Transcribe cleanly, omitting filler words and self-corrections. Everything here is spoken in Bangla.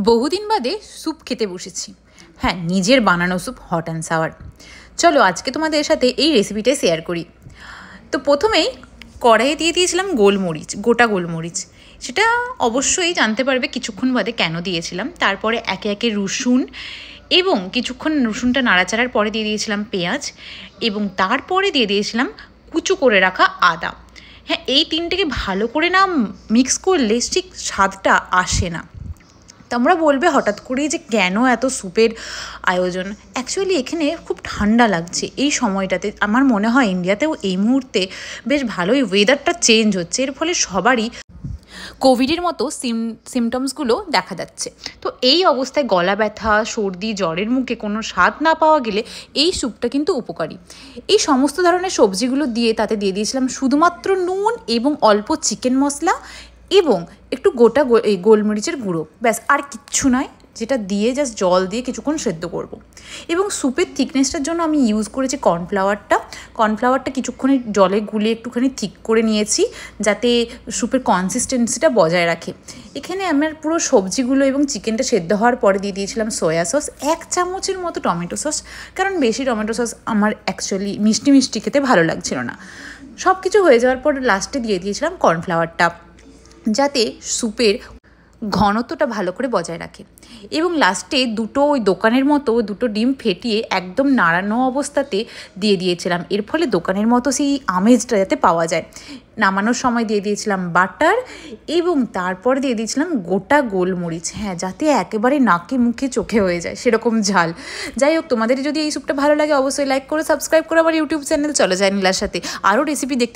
বহুদিন বাদে স্যুপ খেতে বসেছি। হ্যাঁ, নিজের বানানো স্যুপ, হট অ্যান্ড সাওয়ার। চলো আজকে তোমাদের সাথে এই রেসিপিটাই শেয়ার করি। তো প্রথমেই কড়াইয়ে দিয়ে দিয়েছিলাম গোলমরিচ, গোটা গোলমরিচ। সেটা অবশ্যই জানতে পারবে কিছুক্ষণ বাদে কেন দিয়েছিলাম। তারপরে একে একে রসুন, এবং কিছুক্ষণ রসুনটা নাড়াচাড়ার পরে দিয়ে দিয়েছিলাম পেঁয়াজ, এবং তারপরে দিয়ে দিয়েছিলাম কুচো করে রাখা আদা। হ্যাঁ, এই তিনটেকে ভালো করে না মিক্স করলে ঠিক স্বাদটা আসে না। তোমরা বলবে হঠাৎ করেই যে কেন এত স্যুপের আয়োজন। অ্যাকচুয়ালি এখানে খুব ঠান্ডা লাগছে এই সময়টাতে। আমার মনে হয় ইন্ডিয়াতেও এই মুহূর্তে বেশ ভালোই ওয়েদারটা চেঞ্জ হচ্ছে, এর ফলে সবারই কোভিডের মতো সিমটমসগুলো দেখা যাচ্ছে। তো এই অবস্থায় গলা ব্যথা, সর্দি, জ্বরের মুখে কোনো স্বাদ না পাওয়া গেলে এই স্যুপটা কিন্তু উপকারী। এই সমস্ত ধরনের সবজিগুলো দিয়ে তাতে দিয়ে দিয়েছিলাম শুধুমাত্র নুন এবং অল্প চিকেন মশলা এবং একটু গোটা গোলমরিচের গুঁড়ো, ব্যাস আর কিচ্ছু নয়। যেটা দিয়ে জাস্ট জল দিয়ে কিছুক্ষণ সেদ্ধ করব। এবং স্যুপের থিকনেসটার জন্য আমি ইউজ করেছি কর্নফ্লাওয়ারটা কিছুক্ষণের জলে গুলে একটুখানি থিক করে নিয়েছি, যাতে স্যুপের কনসিস্টেন্সিটা বজায় রাখে। এখানে আমার পুরো সবজিগুলো এবং চিকেনটা সেদ্ধ হওয়ার পরে দিয়ে দিয়েছিলাম সয়া সস, 1 চামচের মতো টমেটো সস, কারণ বেশি টমেটো সস আমার অ্যাকচুয়ালি মিষ্টি মিষ্টি খেতে ভালো লাগছিল না। সব কিছু হয়ে যাওয়ার পর লাস্টে দিয়ে দিয়েছিলাম কর্নফ্লাওয়ারটা, যাতে স্যুপের ঘনত্বটা ভালো করে বজায় রাখে। এবং লাস্টে ওই দোকানের মতো দুটো ডিম ফেটিয়ে একদম নাড়ানো অবস্থাতে দিয়ে দিয়েছিলাম, এর ফলে দোকানের মতো সেই আমেজটা যাতে পাওয়া যায়। নামানোর সময় দিয়ে দিয়েছিলাম বাটার, এবং তারপর দিয়ে দিয়েছিলাম গোটা গোলমরিচ, হ্যাঁ, যাতে একেবারে নাকে মুখে চোখে হয়ে যায় সেরকম ঝাল। যাই হোক, তোমাদের যদি এই স্যুপটা ভালো লাগে অবশ্যই লাইক করে সাবস্ক্রাইব করে আমার ইউটিউব চ্যানেল চলে যায় নীলার সাথে। আরও রেসিপি দেখতে